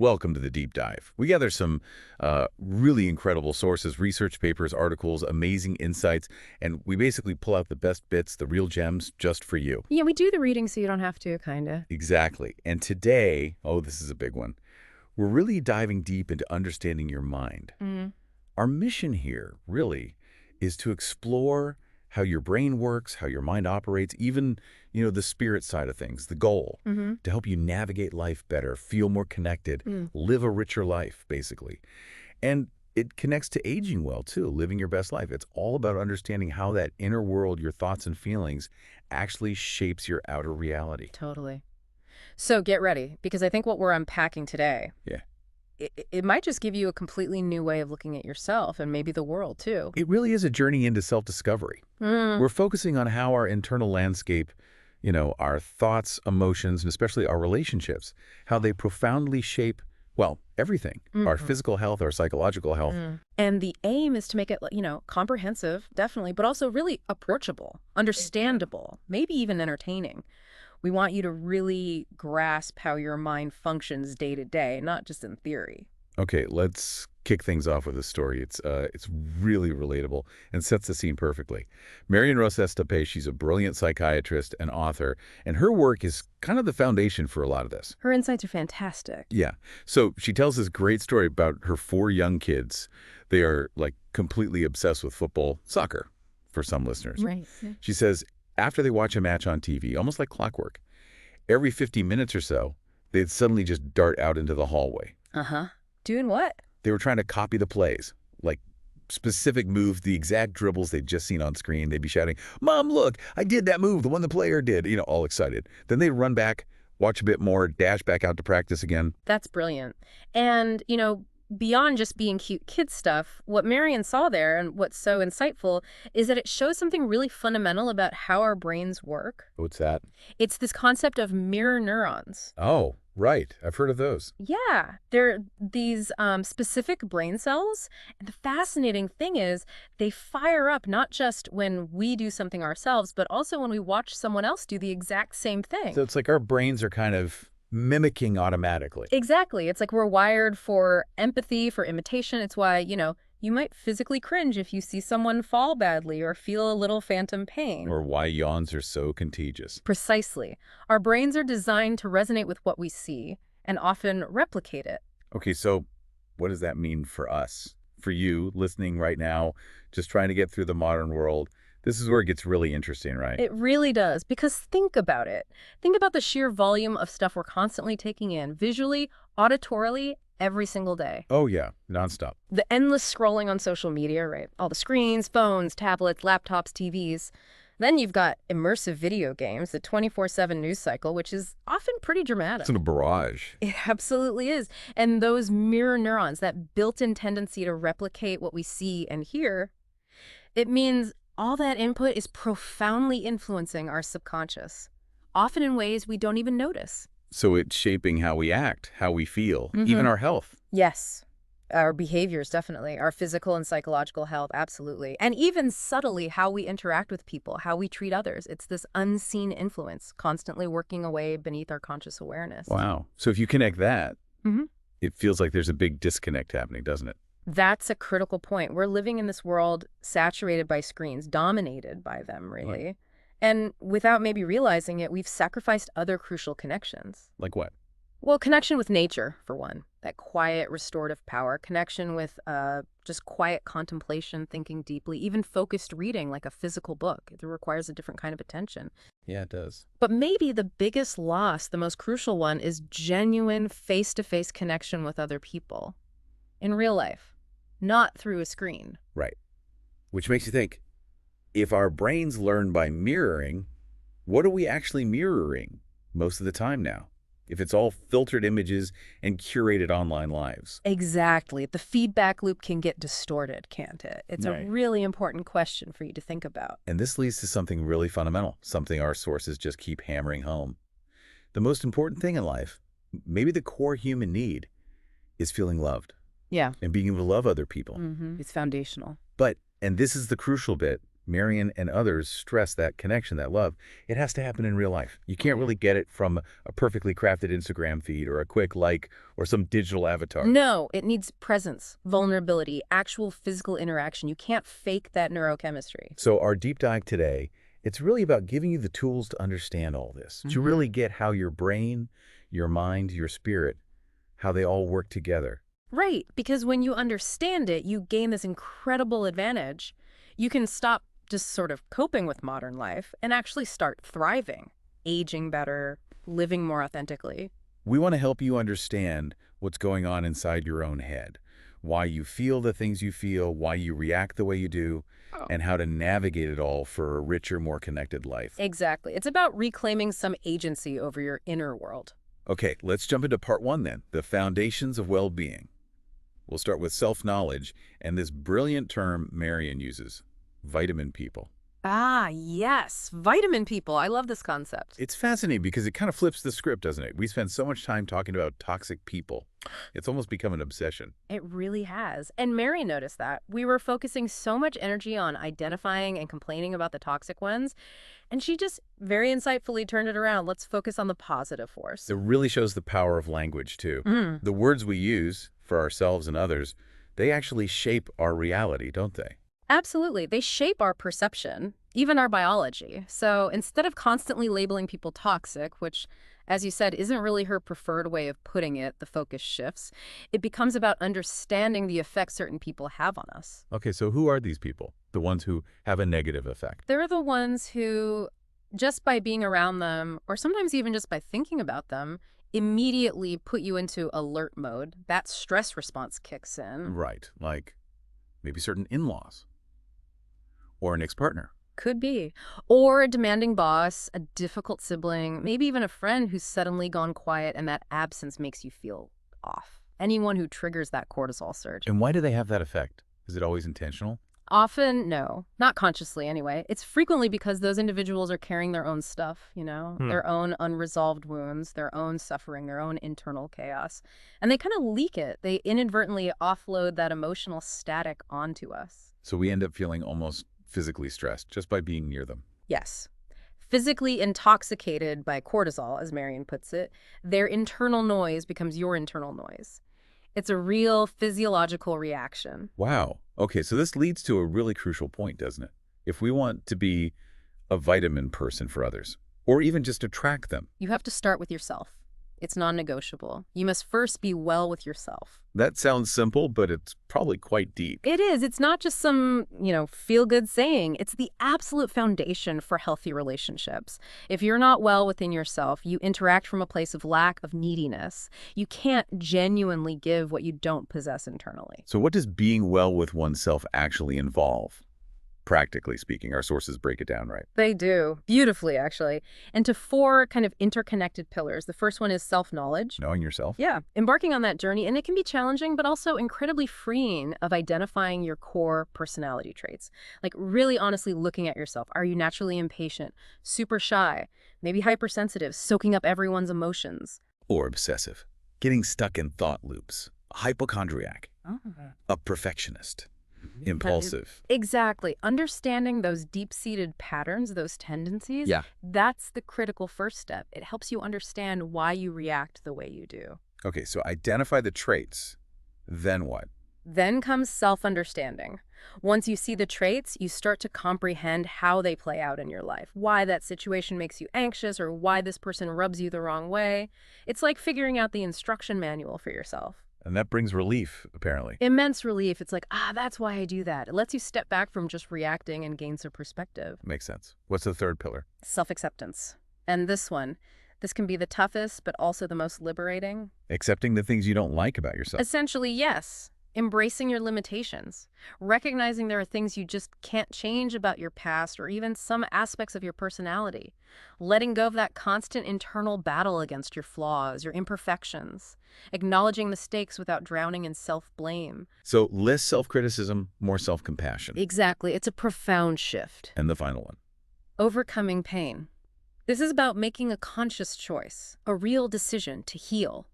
Welcome to the deep dive. We gather some really incredible sources, research papers, articles, amazing insights, and we basically pull out the best bits, the real gems, just for you. Yeah, we do the reading so you don't have to, kind of. Exactly. And today, oh, this is a big one. We're really diving deep into understanding your mind. Our mission here, really, is to explore how your brain works, how your mind operates, even, the spirit side of things, the goal, to help you navigate life better, feel more connected, live a richer life, basically. And it connects to aging well, too, living your best life. It's all about understanding how that inner world, your thoughts and feelings, actually shapes your outer reality. Totally. So get ready, because I think what we're unpacking today, Yeah. it might just give you a completely new way of looking at yourself and maybe the world, too. It really is a journey into self-discovery. We're focusing on how our internal landscape, our thoughts, emotions, and especially our relationships, how they profoundly shape, well, everything, our physical health, our psychological health. And the aim is to make it, comprehensive, definitely, but also really approachable, understandable, maybe even entertaining. We want you to really grasp how your mind functions day to day, not just in theory. Okay, let's kick things off with a story. It's really relatable and sets the scene perfectly. Marian Rojas Estapé, she's a brilliant psychiatrist and author, and her work is kind of the foundation for a lot of this. Her insights are fantastic. Yeah. So she tells this great story about her 4 young kids. They are completely obsessed with football, soccer, for some listeners. Right. She says after they watch a match on TV, almost like clockwork, every 50 minutes or so, they'd suddenly just dart out into the hallway. Doing what? They were trying to copy the plays, like specific moves, the exact dribbles they'd just seen on screen. They'd be shouting, "Mom, look, I did that move, the one the player did," all excited. Then they'd run back, watch a bit more, dash back out to practice again. That's brilliant. And, beyond just being cute kid stuff, what Marian saw there and what's so insightful is that it shows something really fundamental about how our brains work. What's that? It's this concept of mirror neurons. Oh, right. I've heard of those. Yeah, they're these specific brain cells. And the fascinating thing is they fire up not just when we do something ourselves, but also when we watch someone else do the exact same thing. So it's like our brains are kind of mimicking automatically. Exactly. It's like we're wired for empathy, for imitation. It's why, you might physically cringe if you see someone fall badly or feel a little phantom pain. Or why yawns are so contagious. Precisely. Our brains are designed to resonate with what we see and often replicate it. Okay, so what does that mean for us? For you, listening right now, just trying to get through the modern world? This is where it gets really interesting, right? It really does, because think about it. Think about the sheer volume of stuff we're constantly taking in, visually, auditorily, every single day. Oh, yeah, nonstop. The endless scrolling on social media, right? All the screens, phones, tablets, laptops, TVs. Then you've got immersive video games, the 24/7 news cycle, which is often pretty dramatic. It's a barrage. It absolutely is. And those mirror neurons, that built-in tendency to replicate what we see and hear, it means all that input is profoundly influencing our subconscious, often in ways we don't even notice. So it's shaping how we act, how we feel, even our health. Yes. Our behaviors, definitely. Our physical and psychological health, absolutely. And even subtly, how we interact with people, how we treat others. It's this unseen influence constantly working away beneath our conscious awareness. Wow. So if you connect that, it feels like there's a big disconnect happening, doesn't it? That's a critical point. We're living in this world saturated by screens, dominated by them, really. Right. And without maybe realizing it, we've sacrificed other crucial connections. Like what? Well, connection with nature, for one. That quiet, restorative power. Connection with just quiet contemplation, thinking deeply, even focused reading, like a physical book. It requires a different kind of attention. Yeah, it does. But maybe the biggest loss, the most crucial one, is genuine face-to-face connection with other people. In real life, not through a screen. Right. Which makes you think, if our brains learn by mirroring, what are we actually mirroring most of the time now? If it's all filtered images and curated online lives. Exactly. The feedback loop can get distorted, can't it? It's Right. a really important question for you to think about. And this leads to something really fundamental, something our sources just keep hammering home. The most important thing in life, maybe the core human need, is feeling loved. Yeah. And being able to love other people. It's foundational. But, and this is the crucial bit, Marian and others stress that connection, that love. It has to happen in real life. You can't really get it from a perfectly crafted Instagram feed or a quick like or some digital avatar. No, it needs presence, vulnerability, actual physical interaction. You can't fake that neurochemistry. So our deep dive today, it's really about giving you the tools to understand all this, to really get how your brain, your mind, your spirit, how they all work together. Right, because when you understand it, you gain this incredible advantage. You can stop just sort of coping with modern life and actually start thriving, aging better, living more authentically. We want to help you understand what's going on inside your own head, why you feel the things you feel, why you react the way you do, and how to navigate it all for a richer, more connected life. Exactly. It's about reclaiming some agency over your inner world. Okay, let's jump into part one then, the foundations of well-being. We'll start with self-knowledge and this brilliant term Marian uses, vitamin people. Ah, yes. Vitamin people. I love this concept. It's fascinating because it kind of flips the script, doesn't it? We spend so much time talking about toxic people. It's almost become an obsession. It really has. And Mary noticed that. We were focusing so much energy on identifying and complaining about the toxic ones, and she just very insightfully turned it around. Let's focus on the positive force. It really shows the power of language, too. The words we use for ourselves and others, they actually shape our reality, don't they? Absolutely. They shape our perception, even our biology. So instead of constantly labeling people toxic, which, as you said, isn't really her preferred way of putting it, the focus shifts, it becomes about understanding the effect certain people have on us. Okay, so who are these people? The ones who have a negative effect? They're the ones who, just by being around them, or sometimes even just by thinking about them, immediately put you into alert mode. That stress response kicks in. Right, like maybe certain in-laws or an ex-partner. Could be. Or a demanding boss, a difficult sibling, maybe even a friend who's suddenly gone quiet and that absence makes you feel off. Anyone who triggers that cortisol surge. And why do they have that effect? Is it always intentional? Often, no. Not consciously, anyway. It's frequently because those individuals are carrying their own stuff, their own unresolved wounds, their own suffering, their own internal chaos. And they kind of leak it. They inadvertently offload that emotional static onto us. So we end up feeling almost physically stressed just by being near them. Yes. Physically intoxicated by cortisol, as Marian puts it, their internal noise becomes your internal noise. It's a real physiological reaction. Wow. Okay, so this leads to a really crucial point, doesn't it? If we want to be a vitamin person for others, or even just attract them. You have to start with yourself. It's non-negotiable. You must first be well with yourself. That sounds simple, but it's probably quite deep. It is. It's not just some, feel-good saying. It's the absolute foundation for healthy relationships. If you're not well within yourself, you interact from a place of lack of neediness. You can't genuinely give what you don't possess internally. So what does being well with oneself actually involve? Practically speaking, our sources break it down, right? They do. Beautifully, actually. And to 4 kind of interconnected pillars. The first one is self-knowledge. Knowing yourself? Yeah. Embarking on that journey, and it can be challenging, but also incredibly freeing of identifying your core personality traits. Like really honestly looking at yourself. Are you naturally impatient, super shy, maybe hypersensitive, soaking up everyone's emotions? Or obsessive, getting stuck in thought loops, a hypochondriac, a perfectionist. Impulsive. Exactly. Understanding those deep-seated patterns, those tendencies, that's the critical first step. It helps you understand why you react the way you do. Okay, so identify the traits. Then what? Then comes self-understanding. Once you see the traits, you start to comprehend how they play out in your life, why that situation makes you anxious or why this person rubs you the wrong way. It's like figuring out the instruction manual for yourself. And that brings relief, apparently. Immense relief. It's like, that's why I do that. It lets you step back from just reacting and gain some perspective. Makes sense. What's the third pillar? Self-acceptance. And this can be the toughest, but also the most liberating. Accepting the things you don't like about yourself. Essentially, yes. Embracing your limitations. Recognizing there are things you just can't change about your past or even some aspects of your personality. Letting go of that constant internal battle against your flaws, your imperfections. Acknowledging mistakes without drowning in self-blame. So less self-criticism, more self-compassion. Exactly. It's a profound shift. And the final one. Overcoming pain. This is about making a conscious choice, a real decision to heal.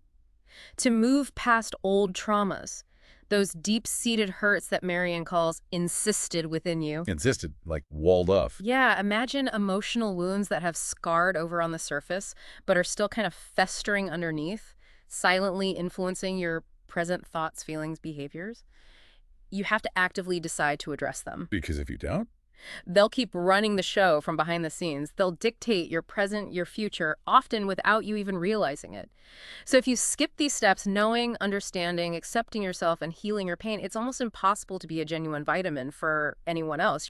To move past old traumas. Those deep-seated hurts that Marian calls insisted within you. Insisted, like walled off. Yeah, imagine emotional wounds that have scarred over on the surface, but are still kind of festering underneath, silently influencing your present thoughts, feelings, behaviors. You have to actively decide to address them. Because if you don't, They'll keep running the show from behind the scenes. They'll dictate your present, your future, often without you even realizing it. So if you skip these steps, knowing, understanding, accepting yourself, and healing your pain, it's almost impossible to be a genuine vitamin for anyone else.